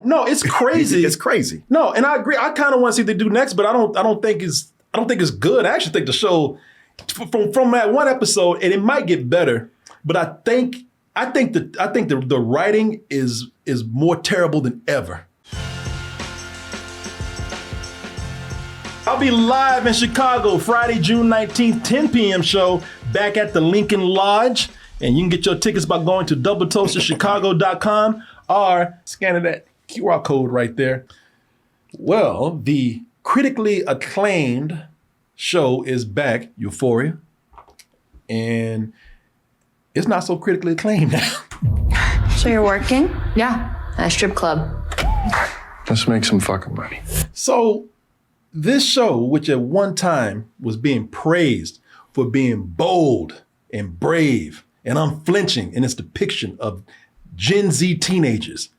No, it's crazy. It's crazy. No, and I agree. I kind of want to see what they do next, but I don't think it's good. I actually think the show from that one episode, and it might get better, but I think the writing is more terrible than ever. I'll be live in Chicago Friday, June 19th, 10 p.m. show back at the Lincoln Lodge. And you can get your tickets by going to doubletoastedchicago.com or scanning that QR code right there. Well, the critically acclaimed show is back, Euphoria. And it's not so critically acclaimed now. So you're working? Yeah, at a strip club. Let's make some fucking money. So this show, which at one time was being praised for being bold and brave and unflinching in its depiction of Gen Z teenagers,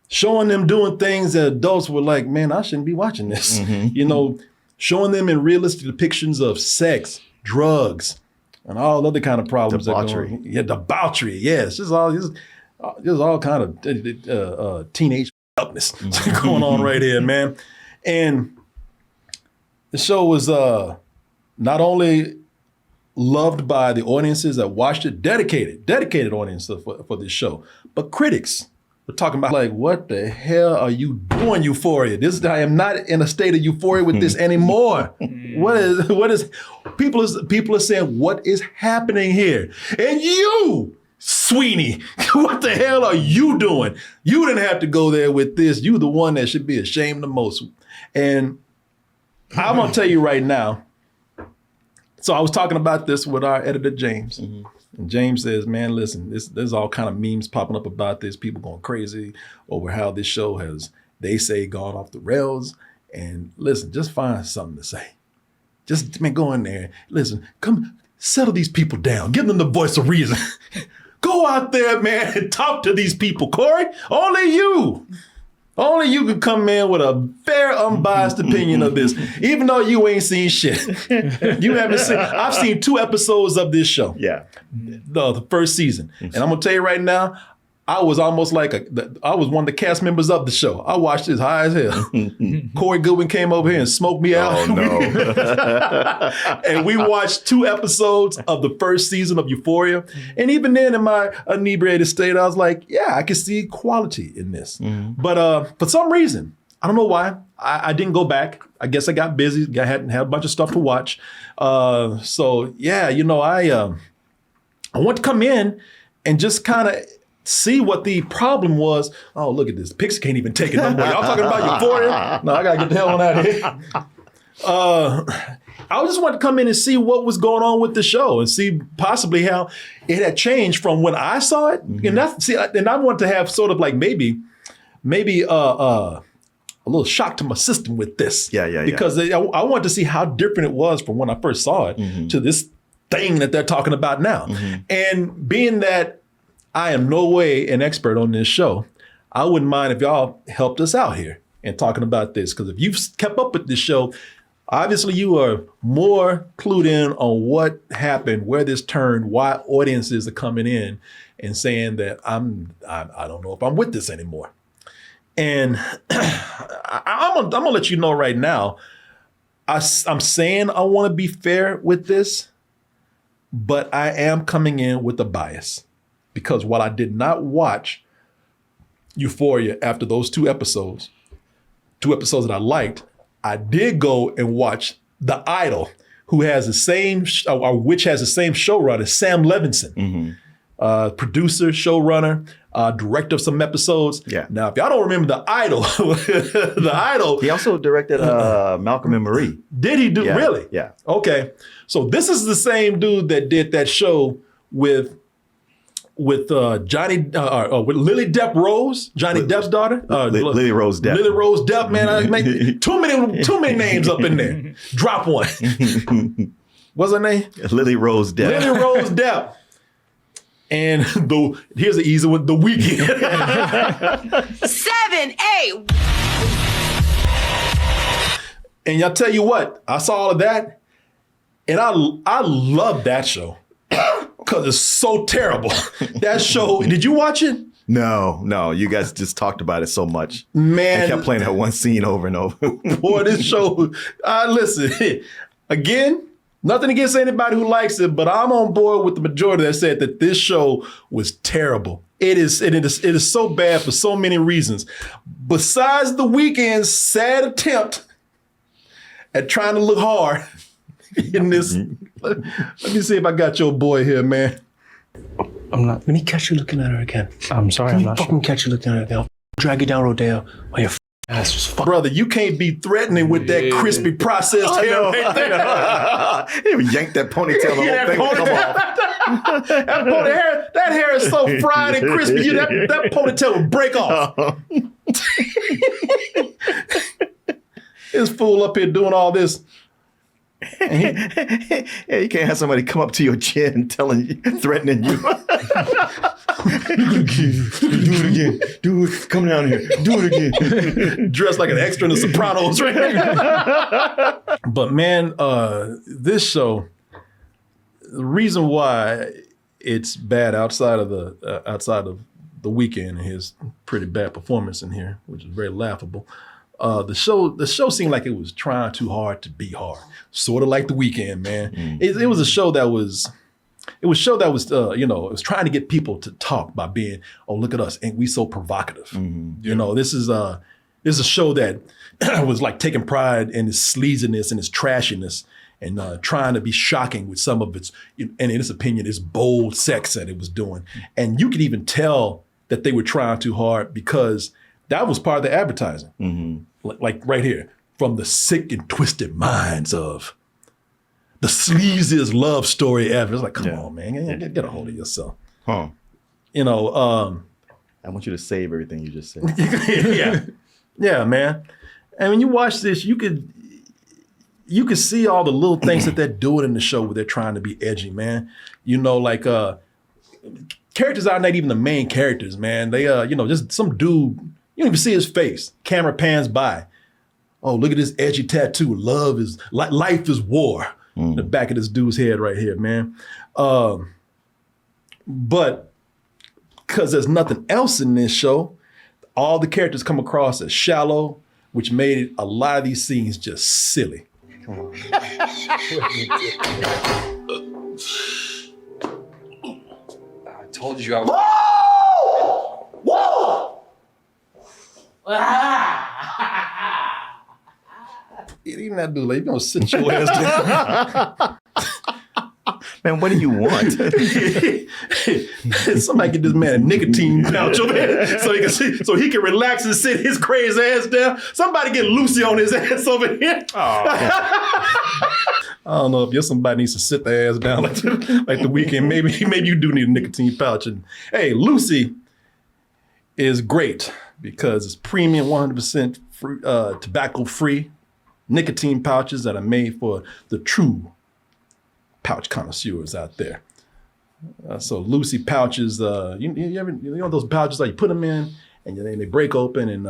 showing them doing things that adults were like, man, I shouldn't be watching this. Mm-hmm. Showing them in realistic depictions of sex, drugs, and all other kind of problems. Debauchery. Debauchery. Yeah, it's just all kind of teenage upness going on right here, man. And the show was not only loved by the audiences that watched it, dedicated audience for this show, but critics were talking about like, what the hell are you doing, Euphoria? I am not in a state of euphoria with this anymore. What is people are saying, what is happening here? And you, Sweeney, what the hell are you doing? You didn't have to go there with this. You the one that should be ashamed the most. And I'm gonna tell you right now. So I was talking about this with our editor, James. Mm-hmm. And James says, man, listen, there's all kind of memes popping up about this, people going crazy over how this show has, they say, gone off the rails. And listen, just find something to say. Just, man, go in there. Listen, come settle these people down. Give them the voice of reason. Go out there, man, and talk to these people, Corey. Only you can come in with a fair, unbiased opinion of this, even though you ain't seen shit. You haven't seen. I've seen 2 episodes of this show. Yeah, the first season, and I'm gonna tell you right now, I was almost like I was one of the cast members of the show. I watched this high as hell. Corey Goodwin came over here and smoked me out. Oh no! And we watched 2 episodes of the first season of Euphoria, and even then, in my inebriated state, I was like, "Yeah, I can see quality in this." Mm-hmm. But for some reason, I don't know why, I didn't go back. I guess I got busy. I had a bunch of stuff to watch. So yeah, I want to come in and just kind of see what the problem was. Oh, look at this. Pixie can't even take it no more. Y'all talking about Euphoria? No, I got to get the hell on out of here. I just wanted to come in and see what was going on with the show and see possibly how it had changed from when I saw it. Mm-hmm. And I want to have sort of like maybe a little shock to my system with this. Yeah. Because I wanted to see how different it was from when I first saw it mm-hmm. to this thing that they're talking about now. Mm-hmm. And being that I am no way an expert on this show, I wouldn't mind if y'all helped us out here in talking about this. Because if you've kept up with this show, obviously you are more clued in on what happened, where this turned, why audiences are coming in and saying that I don't know if I'm with this anymore. And I'm gonna let you know right now, I'm saying I want to be fair with this, but I am coming in with a bias. Because while I did not watch Euphoria after those 2 episodes that I liked, I did go and watch The Idol, which has the same showrunner, Sam Levinson, mm-hmm. Producer, showrunner, director of some episodes. Yeah. Now, if y'all don't remember The Idol, The Idol. He also directed Malcolm and Marie. Did he do? Yeah. Really? Yeah. Okay. So this is the same dude that did that show with Johnny, with Lily Depp Rose, Johnny Depp's daughter. Lily Rose Depp. Lily Rose Depp, man. I make too many names up in there. Drop one. What's her name? Lily Rose Depp. Lily Rose Depp. And here's the easy one, The Weeknd. 7, 8. And y'all tell you what, I saw all of that, and I love that show. Because it's so terrible. That show, did you watch it? No. You guys just talked about it so much. Man. And kept playing that one scene over and over. Boy, this show, listen, again, nothing against anybody who likes it, but I'm on board with the majority that said that this show was terrible. It is so bad for so many reasons. Besides the Weeknd's sad attempt at trying to look hard in this. Let me see if I got your boy here, man. I'm not. Let me catch you looking at her again. I'm sorry, Let I'm me not fucking sure. catch you looking at her again. I'll drag you down Rodeo while your ass just fuck. Brother, you can't be threatening with that crispy processed hair right there. He even yanked that ponytail, the Yeah, whole thing would come off. that hair is so fried and crispy, that ponytail would break off. This fool up here doing all this. Yeah, you can't have somebody come up to your chin threatening you. Do it again. Do it. Come down here. Do it again. Dressed like an extra in The Sopranos, right? But man, this show, the reason why it's bad outside of the Weeknd and his pretty bad performance in here, which is very laughable. The show seemed like it was trying too hard to be hard, sort of like The Weeknd, man. It was a show that was. It was it was trying to get people to talk by being, oh, look at us, ain't we so provocative? This is a show that was like taking pride in its sleaziness and its trashiness and trying to be shocking with some of its, and in its opinion, its bold sex that it was doing. And you could even tell that they were trying too hard because that was part of the advertising. Like right here, from the sick and twisted minds of the sleaziest love story ever. It's like, come on, man, get a hold of yourself. Huh. I want you to save everything you just said. Yeah, man. And when you watch this, you could see all the little things that they're doing in the show where they're trying to be edgy, man. Characters are not even the main characters, man. They, just some dude, you don't even see his face. Camera pans by. Oh, look at this edgy tattoo. Life is war. In the back of this dude's head right here, man. But because there's nothing else in this show, all the characters come across as shallow, which made a lot of these scenes just silly. Come on. I told you I was. Whoa! Even that dude, like, you gonna sit your ass down. Man, what do you want? Somebody get this man a nicotine pouch over here so he can relax and sit his crazy ass down. Somebody get Lucy on his ass over here. I don't know if somebody needs to sit their ass down like The Weeknd. Maybe you do need a nicotine pouch. And hey, Lucy is great because it's premium 100% free, tobacco-free nicotine pouches that are made for the true pouch connoisseurs out there. So Lucy pouches, you ever those pouches like you put them in and then they break open and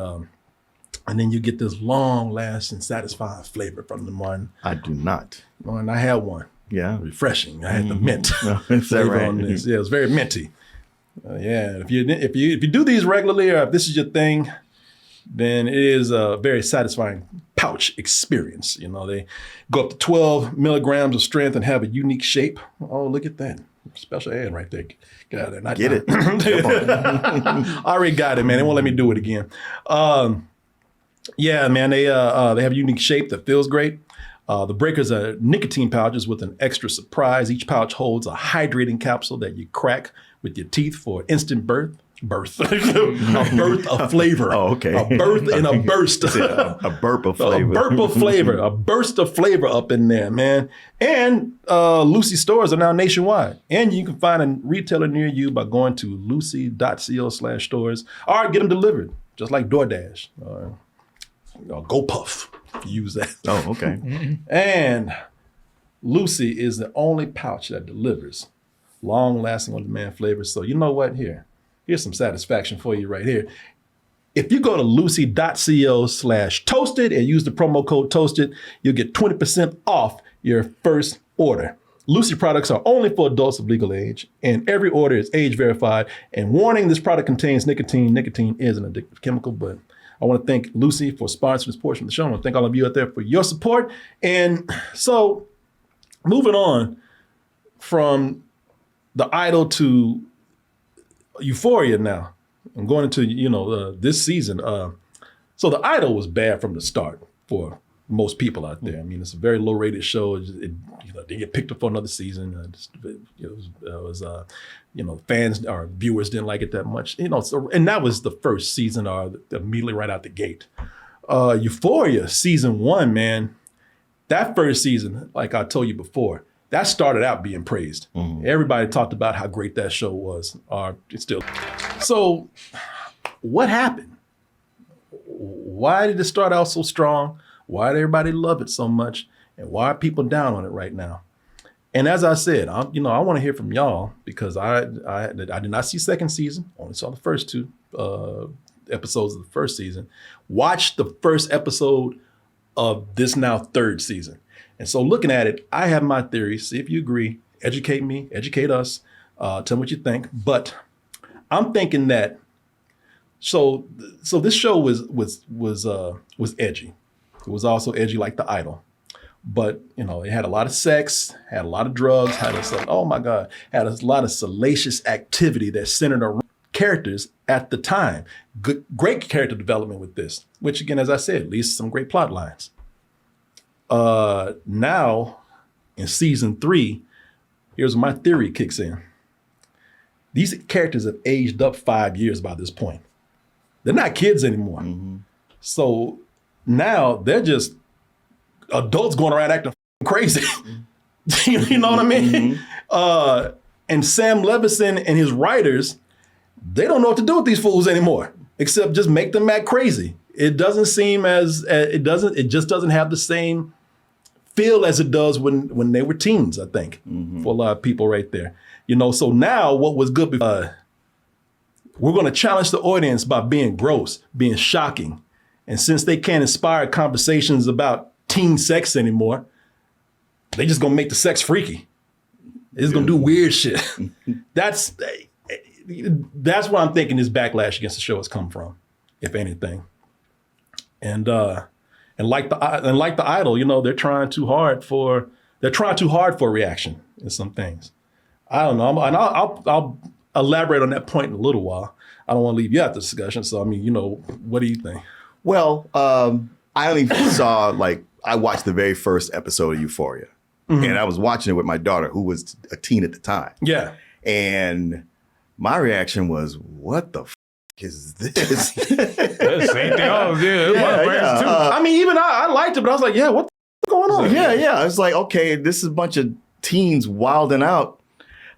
then you get this long-lasting, satisfying flavor from them. One I do not. And I had one. Yeah, refreshing. I had the mint Is that flavor right? on this. Yeah, it's very minty. If you do these regularly or if this is your thing, then it is a very satisfying pouch experience. They go up to 12 milligrams of strength and have a unique shape. Oh, look at that. Special ad right there. Get out of there. Not Get it. I already got it, man. They won't let me do it again. Yeah, man, they have a unique shape that feels great. The breakers are nicotine pouches with an extra surprise. Each pouch holds a hydrating capsule that you crack with your teeth for instant birth. A birth of flavor. Oh, okay. A birth and a burst. A burp of flavor. A burp of flavor. A burst of flavor up in there, man. And Lucy stores are now nationwide. And you can find a retailer near you by going to lucy.co/stores or get them delivered, just like DoorDash or GoPuff. If you use that. Oh, okay. And Lucy is the only pouch that delivers long-lasting on-demand flavors. So you know what? Here's some satisfaction for you right here. If you go to lucy.co/toasted and use the promo code toasted, you'll get 20% off your first order. Lucy products are only for adults of legal age, and every order is age verified. And warning, this product contains nicotine. Nicotine is an addictive chemical, but I want to thank Lucy for sponsoring this portion of the show. I want to thank all of you out there for your support. And so, moving on from The Idol to Euphoria now. I'm going into, this season. So The Idol was bad from the start for most people out there. I mean, it's a very low rated show. It didn't get picked up for another season. Fans or viewers didn't like it that much. And that was the first season immediately right out the gate. Euphoria season 1, man, that first season, like I told you before, that started out being praised. Mm-hmm. Everybody talked about how great that show was. It's still. So what happened? Why did it start out so strong? Why did everybody love it so much? And why are people down on it right now? And as I said, I want to hear from y'all because I did not see second season. Only saw the first 2 episodes of the first season. Watched the first episode of this now third season. And so looking at it, I have my theories. See if you agree. Educate me, educate us. Tell me what you think. But I'm thinking that so this show was edgy. It was also edgy like The Idol. But, it had a lot of sex, had a lot of drugs, had a lot of salacious activity that centered around characters at the time. Great character development with this, which again, as I said, leads to some great plot lines. Now, in season 3, here's where my theory kicks in. These characters have aged up 5 years by this point. They're not kids anymore. Mm-hmm. So now they're just adults going around acting crazy. You know what I mean? Mm-hmm. And Sam Levinson and his writers, they don't know what to do with these fools anymore, except just make them act crazy. It doesn't seem it just doesn't have the same feel as it does when they were teens, I think, for a lot of people right there. So now what was good before, we're going to challenge the audience by being gross, being shocking. And since they can't inspire conversations about teen sex anymore, they just gonna make the sex freaky. They're just gonna do weird shit. That's what I'm thinking this backlash against the show has come from, if anything. And like the Idol, they're trying too hard for a reaction in some things. I don't know, and I'll elaborate on that point in a little while. I don't want to leave you out the discussion. So what do you think? Well, I only saw I watched the very first episode of Euphoria, and I was watching it with my daughter, who was a teen at the time. Yeah, and my reaction was, "What the is this?" Same thing. Oh, yeah. Even I liked it, but I was like, "Yeah, what the going on?" Yeah. It's like, okay, this is a bunch of teens wilding out.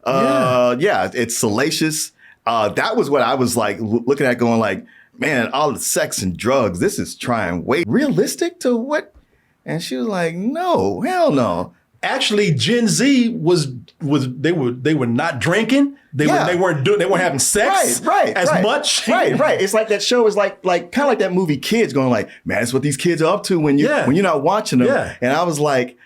It's salacious. That was what I was like looking at, going like, man, all the sex and drugs, this is trying way realistic to what? And she was like, no, hell no. Actually, Gen Z they were not drinking. They weren't having sex much. Right. It's like that show is like kind of like that movie Kids, going like, man, that's what these kids are up to when you're not watching them. Yeah. And I was like,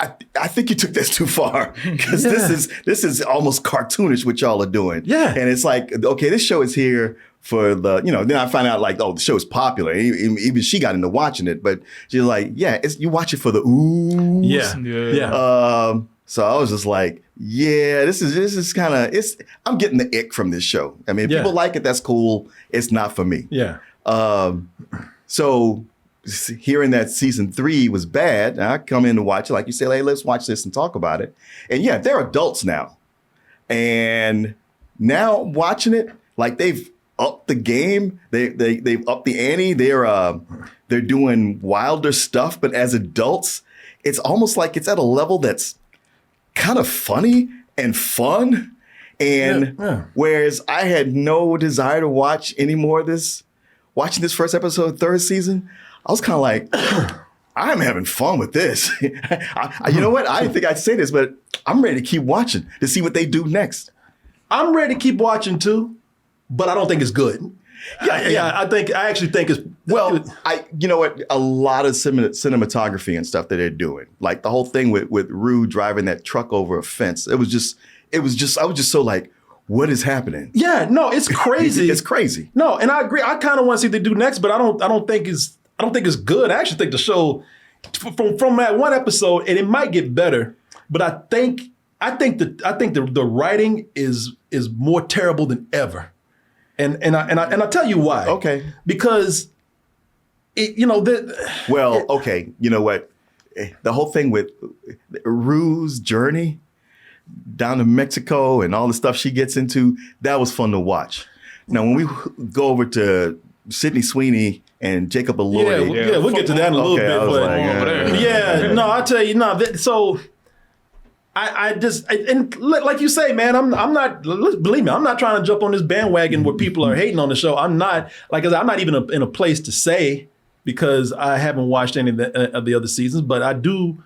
I think you took this too far, because this is almost cartoonish what y'all are doing. Yeah. And it's like, okay, this show is here for the, then I find out the show is popular. Even she got into watching it, but she's like, you watch it for the ooh. Yeah. So I was just like, this is kind of, I'm getting the ick from this show. I mean, if people like it, that's cool. It's not for me. Yeah. So hearing that season 3 was bad, I come in to watch it. Like you say, hey, let's watch this and talk about it. And they're adults now. And now watching it, they've upped the game. They've upped the ante. They're doing wilder stuff, but as adults, it's almost like it's at a level that's kind of funny and fun. And whereas I had no desire to watch any more of this, watching this first episode of third season, I was kind of like, I'm having fun with this. You know what? I didn't think I'd say this, but I'm ready to keep watching to see what they do next. I'm ready to keep watching too, but I don't think it's good. I actually think it's Well, you know what? A lot of cinematography and stuff that they're doing, like the whole thing with Rue driving that truck over a fence. I was just so like, what is happening? Yeah, no, it's crazy. It's crazy. No, and I agree. I kind of want to see what they do next, but I don't think it's good. I actually think the show from that one episode, and it might get better, but I think the writing is more terrible than ever. And I tell you why. Okay. Because okay, you know what? The whole thing with Rue's journey down to Mexico and all the stuff she gets into, that was fun to watch. Now, when we go over to Sydney Sweeney and Jacob Elordi. We'll get to that in a little bit. But I'll tell you, so I just, and like you say, man, I'm not, believe me, I'm not trying to jump on this bandwagon where people are hating on the show. I'm not, like I said, I'm not even in a place to say, because I haven't watched any of the other seasons, but I do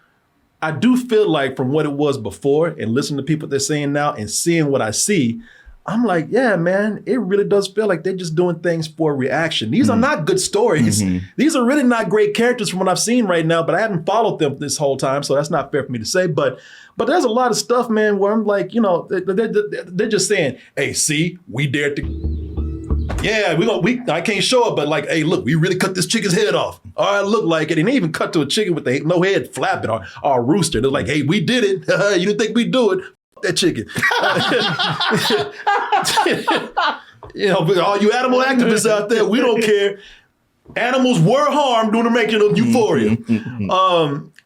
feel like from what it was before and listening to people they're saying now and seeing what I see, I'm like, yeah, man, it really does feel like they're just doing things for reaction. These are not good stories. These are really not great characters from what I've seen right now, but I haven't followed them this whole time, so that's not fair for me to say. But there's a lot of stuff, man, where I'm like, they're just saying, hey, see, we dared to, yeah, I can't show it, but like, hey, look, we really cut this chicken's head off. All right, look like it. And they even cut to a chicken with no head flapping or a rooster. They're like, hey, we did it. You didn't think we'd do it. That chicken. But all you animal activists out there, we don't care. Animals were harmed during the making of Euphoria.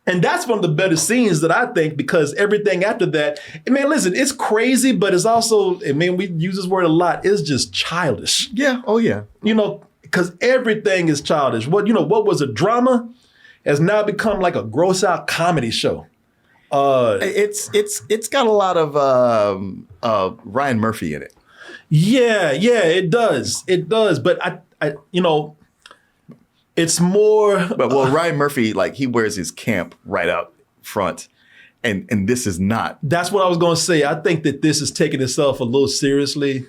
And that's one of the better scenes that I think, because everything after that, man, listen, it's crazy, but it's also, we use this word a lot, it's just childish. Yeah. Oh, yeah. Because everything is childish. What was a drama has now become like a gross out comedy show. It's got a lot of Ryan Murphy in it. Yeah, it does. It does. But I it's more. But Ryan Murphy, like, he wears his camp right up front, and this is not. That's what I was going to say. I think that this is taking itself a little seriously.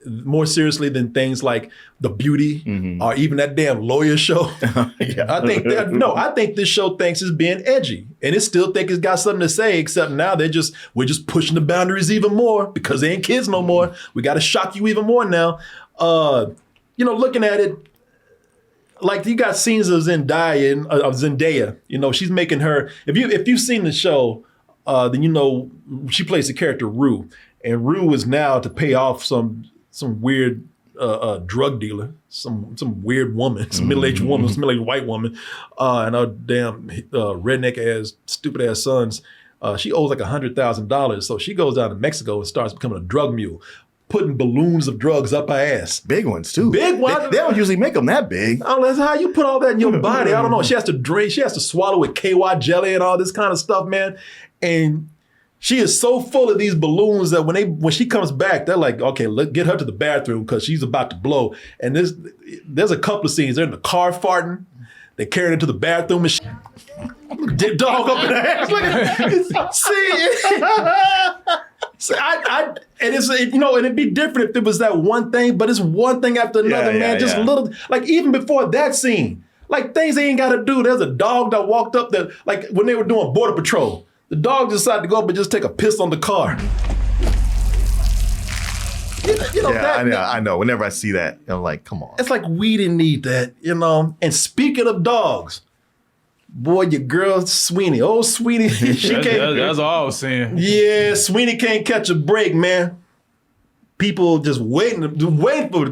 More seriously than things like The Beauty or even that damn lawyer show. Yeah. I think this show thinks it's being edgy, and it still think it's got something to say, except now we're just pushing the boundaries even more because they ain't kids no more. We got to shock you even more now. Looking at it, like, you got scenes of Zendaya. She's making her. If you've seen the show, then she plays the character Rue, and Rue is now to pay off some weird drug dealer, some weird woman, some middle-aged woman, some middle-aged white woman, and her damn redneck-ass, stupid-ass sons. She owes like $100,000, so she goes down to Mexico and starts becoming a drug mule, putting balloons of drugs up her ass. Big ones, too. Big ones. They don't usually make them that big. Oh, that's how you put all that in your body. I don't know. She has to drink. She has to swallow with KY jelly and all this kind of stuff, man. And she is so full of these balloons that when she comes back, they're like, okay, let's get her to the bathroom because she's about to blow. And there's a couple of scenes. They're in the car farting. They carried her to the bathroom and she dog up in her ass. Look at it. See, and it'd be different if it was that one thing, but it's one thing after another, man. Just little, like, even before that scene, like, things they ain't got to do. There's a dog that walked up there, like when they were doing Border Patrol. The dog decided to go up and just take a piss on the car. I know. Whenever I see that, I'm like, come on. It's like, we didn't need that, And speaking of dogs, boy, your girl Sweeney, Sweeney, that's all I was saying. Yeah, Sweeney can't catch a break, man. People just waiting for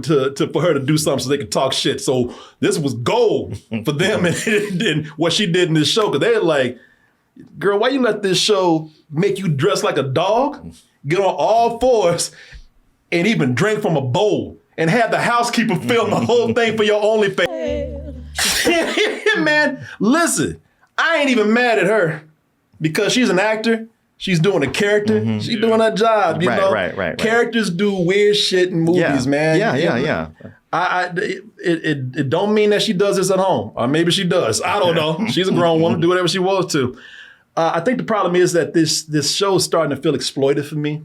her to do something so they can talk shit. So this was gold for them and what she did in this show, because they're like, girl, why you let this show make you dress like a dog, get on all fours, and even drink from a bowl, and have the housekeeper film the whole thing for your OnlyFans? Man, listen, I ain't even mad at her because she's an actor. She's doing a character. She's doing her job, you know? Right. Characters do weird shit in movies, man. Yeah. It don't mean that she does this at home. Or maybe she does. I don't know. She's a grown woman, do whatever she wants to. I think the problem is that this show is starting to feel exploitive for me.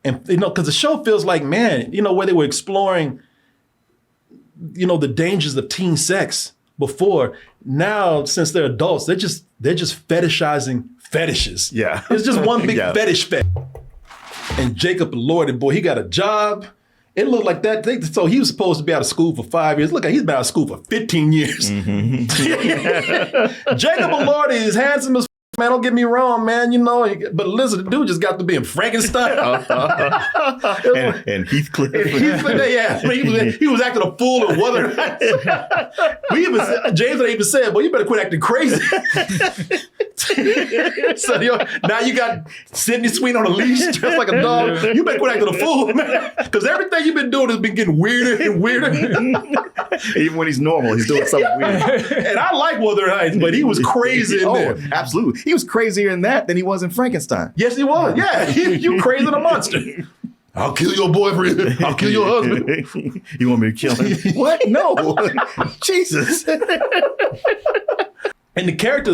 And, because the show feels like, man, where they were exploring, the dangers of teen sex before. Now, since they're adults, they're just fetishizing fetishes. Yeah. It's just one big Yeah. fetish fest. And Jacob Elordi, boy, he got a job. It looked like that. So he was supposed to be out of school for 5 years. Look, he's been out of school for 15 years. Jacob Elordi is handsome as man. Don't get me wrong, man. But listen, the dude just got to be in Frankenstein. and Heathcliff. He was acting a fool in Wuthering Heights. James even said, "Well, you better quit acting crazy." So now you got Sydney Sweeney on a leash, dressed like a dog. You better quit acting a fool, man, because everything you've been doing has been getting weirder and weirder. Even when he's normal, he's doing something weird. And I like Wuthering Heights, but he was crazy in there. Absolutely. He was crazier in that than he was in Frankenstein. Yes, he was. Yeah, you crazy than a monster. I'll kill your boyfriend. I'll kill your husband. You want me to kill him? What? No. Jesus. And the character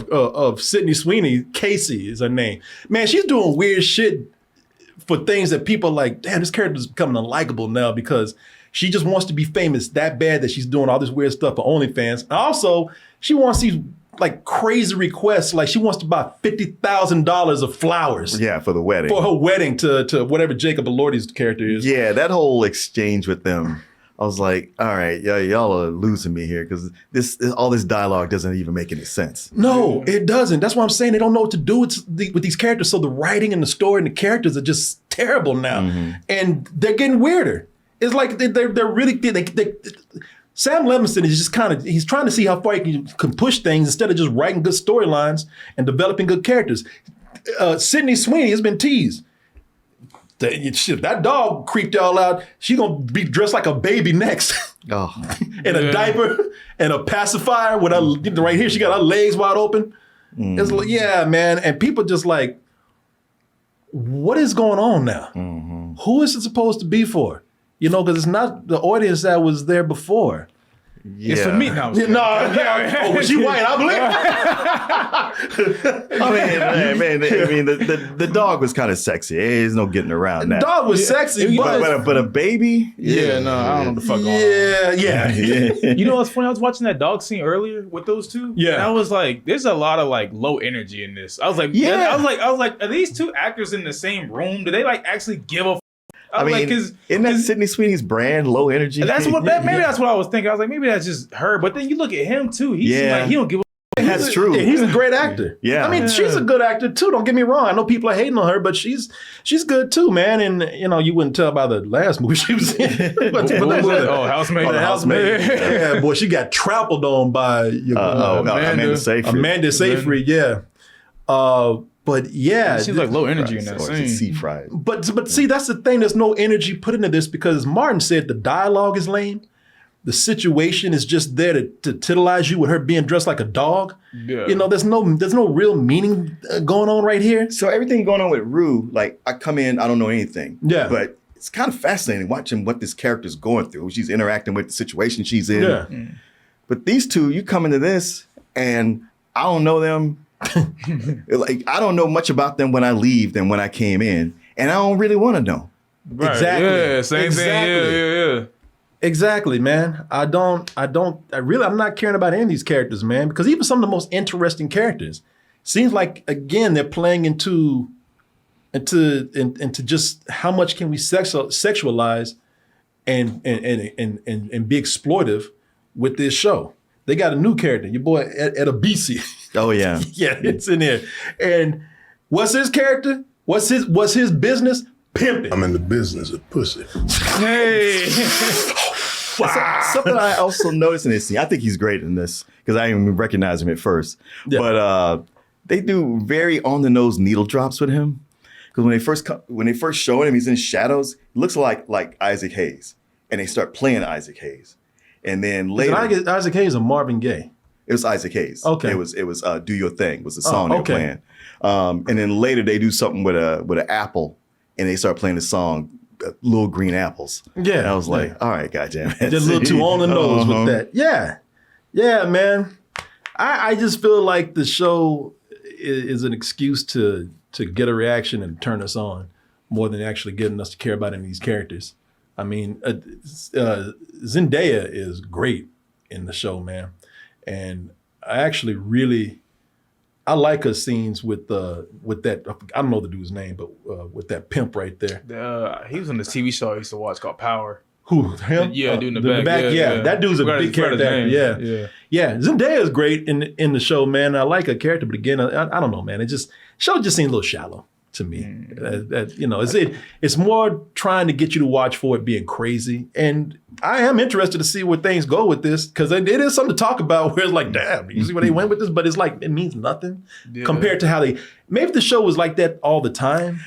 of Sydney Sweeney, Casey is her name. Man, she's doing weird shit for things that people are like, damn, this character's becoming unlikable now because she just wants to be famous that bad that she's doing all this weird stuff for OnlyFans. And also, she wants these like crazy requests, like she wants to buy $50,000 of flowers. Yeah, for the wedding. For her wedding to whatever Jacob Elordi's character is. Yeah, that whole exchange with them. I was like, all right, y'all are losing me here because all this dialogue doesn't even make any sense. No, it doesn't. That's why I'm saying they don't know what to do with these characters. So the writing and the story and the characters are just terrible now. And they're getting weirder. It's like they're really, Sam Levinson is just he's trying to see how far he can push things instead of just writing good storylines and developing good characters. Sydney Sweeney has been teased. That dog creeped y'all out. She's gonna be dressed like a baby next. Oh. In a diaper and a pacifier with her right here. She got her legs wide open. It's like, yeah, man. And people just like, what is going on now? Who is it supposed to be for? Because it's not the audience that was there before. Yeah. It's for me now. Was she white? I believe. The dog was kind of sexy. There's no getting around that. The dog was sexy, but a baby? Yeah, no, I don't know what the fuck going on. Yeah. You know what's funny? I was watching that dog scene earlier with those two. Yeah. And I was like, there's a lot of like low energy in this. I was like, I was like, are these two actors in the same room? Do they like actually give a I mean, isn't that Sydney Sweeney's brand, low energy? That's what. Maybe that's what I was thinking. I was like, maybe that's just her. But then you look at him too. He seems like he don't give a. That's true. Yeah, he's a great actor. Yeah. I mean, she's a good actor too. Don't get me wrong. I know people are hating on her, but she's good too, man. And you wouldn't tell by the last movie she was in. Housemaid. The Housemaid. Yeah, boy, she got trampled on by Amanda Seyfried. Amanda Seyfried. Yeah. But yeah, it seems like low energy in that scene. Sea fried. But see, that's the thing. There's no energy put into this because Martin said the dialogue is lame. The situation is just there to titilize you with her being dressed like a dog. Yeah. There's no real meaning going on right here. So everything going on with Rue, like I come in, I don't know anything. Yeah. But it's kind of fascinating watching what this character's going through. She's interacting with the situation she's in. Yeah. But these two, you come into this and I don't know them. Like I don't know much about them when I leave than when I came in. And I don't really want to know. Right. Exactly. Yeah, same thing. Yeah. Exactly, man. I'm not caring about any of these characters, man, because even some of the most interesting characters seems like, again, they're playing into just how much can we sexualize and be exploitive with this show. They got a new character, your boy Edabisi. Oh yeah. Yeah, it's in there. And what's his character? What's his business? Pimping. I'm in the business of pussy. Hey. Something I also noticed in this scene, I think he's great in this because I didn't even recognize him at first. Yeah. But they do very on the nose needle drops with him because when they first show him, he's in shadows. He looks like Isaac Hayes, and they start playing Isaac Hayes, and then later Isaac Hayes or Marvin Gaye. It was Isaac Hayes. Okay, it was "Do Your Thing" was the song they were playing, and then later they do something with an apple, and they start playing the song. Little green apples. Yeah. And I was like, all right, goddamn it. Just a little too on the nose with that. Yeah. Yeah, man. I just feel like the show is an excuse to get a reaction and turn us on more than actually getting us to care about any of these characters. I mean, Zendaya is great in the show, man. And I actually I like her scenes with that, I don't know the dude's name, but with that pimp right there. He was in this TV show I used to watch called Power. Who, him? Yeah, dude in the back. Yeah, that dude's a big character. Yeah. Zendaya is great in the show, man. I like her character, but again, I don't know, man. Show just seems a little shallow to me. It's more trying to get you to watch for it being crazy. And I am interested to see where things go with this, because it is something to talk about where it's like, damn, you see where they went with this? But it's like, it means nothing compared to how maybe the show was like that all the time.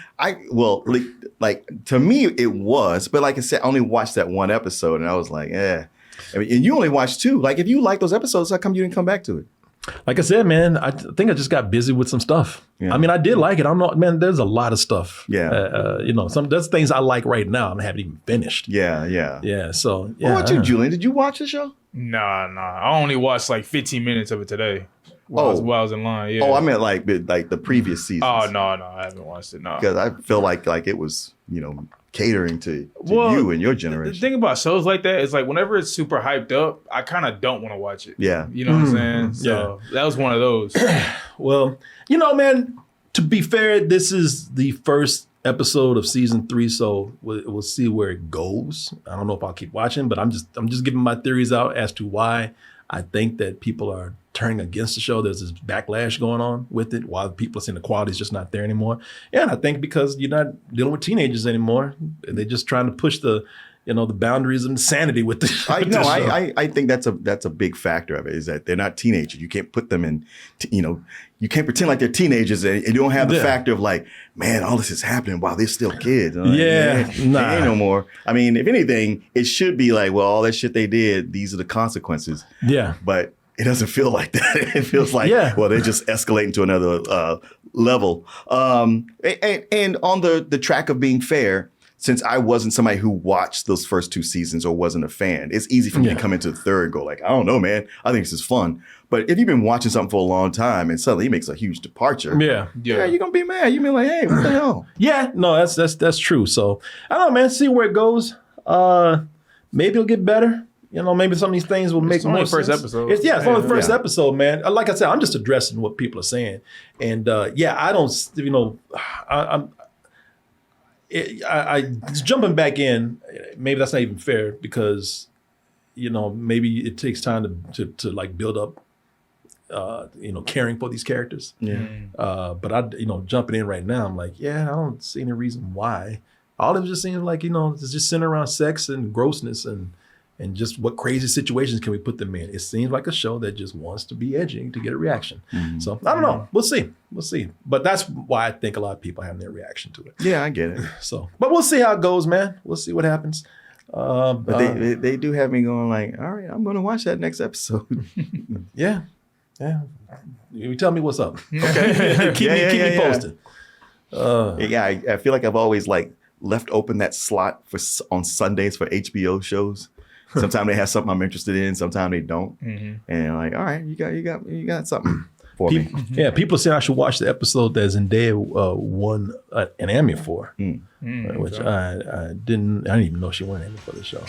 Like to me it was, but like I said, I only watched that one episode and I was like, I mean, and you only watched 2. Like if you like those episodes, how come you didn't come back to it? Like I said, man, I think I just got busy with some stuff. Yeah. I mean, I did like it. I'm not, man, there's a lot of stuff. Yeah. There's things I like right now. I haven't even finished. Yeah. Yeah. So, yeah. What about you, Julian? Did you watch the show? Nah. I only watched like 15 minutes of it today while I was in line. Yeah. Oh, I meant like the previous season. Oh, no. I haven't watched it. No. Because I feel like it was, catering to you and your generation. The thing about shows like that is like whenever it's super hyped up, I kind of don't want to watch it. Yeah. You know what I'm saying? So that was one of those. Well, man, to be fair, this is the first episode of season 3, so we'll see where it goes. I don't know if I'll keep watching, but I'm just giving my theories out as to why I think that people are turning against the show. There's this backlash going on with it, while people are saying the quality is just not there anymore. Yeah, and I think because you're not dealing with teenagers anymore, they're just trying to push the boundaries of insanity with this. I think that's a big factor of it, is that they're not teenagers. You can't put them in, you can't pretend like they're teenagers and you don't have the factor of like, man, all this is happening while they're still kids. Like, ain't no more. I mean, if anything, it should be like, well, all that shit they did, these are the consequences. Yeah. But it doesn't feel like that. It feels like, well, they're just escalating to another level. And on the track of being fair, since I wasn't somebody who watched those first 2 seasons or wasn't a fan, it's easy for me to come into the third and go like, I don't know, man. I think this is fun. But if you've been watching something for a long time and suddenly he makes a huge departure, you're going to be mad. You're like, hey, what the hell? Yeah, no, that's true. So I don't know, man. See where it goes. Maybe it'll get better. Maybe some of these things will make more sense. It's only the first episode. It's only the first episode, man. Like I said, I'm just addressing what people are saying. And I don't, I jumping back in, maybe that's not even fair because, maybe it takes time to like build up, caring for these characters. Yeah. But I, jumping in right now, I'm like, I don't see any reason why. All of it just seems like, it's just centered around sex and grossness and just what crazy situations can we put them in. It seems like a show that just wants to be edgy to get a reaction. Mm-hmm. So I don't know. We'll see. But that's why I think a lot of people have their reaction to it. Yeah, I get it. So, but we'll see how it goes, man. We'll see what happens. But they do have me going like, all right, I'm going to watch that next episode. Yeah. You tell me what's up. Okay. keep me posted. I feel like I've always like left open that slot on Sundays for HBO shows. Sometimes they have something I'm interested in. Sometimes they don't. Mm-hmm. And I'm like, all right, you got something for me. Yeah, people say I should watch the episode that Zendaya won an Emmy for, which I didn't even know she won an Emmy for the show.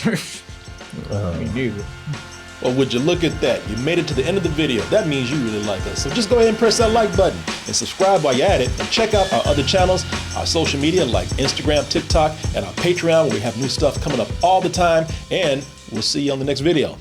Me neither. Well, would you look at that? You made it to the end of the video. That means you really like us. So just go ahead and press that like button and subscribe while you're at it. And check out our other channels, our social media like Instagram, TikTok, and our Patreon where we have new stuff coming up all the time. And we'll see you on the next video.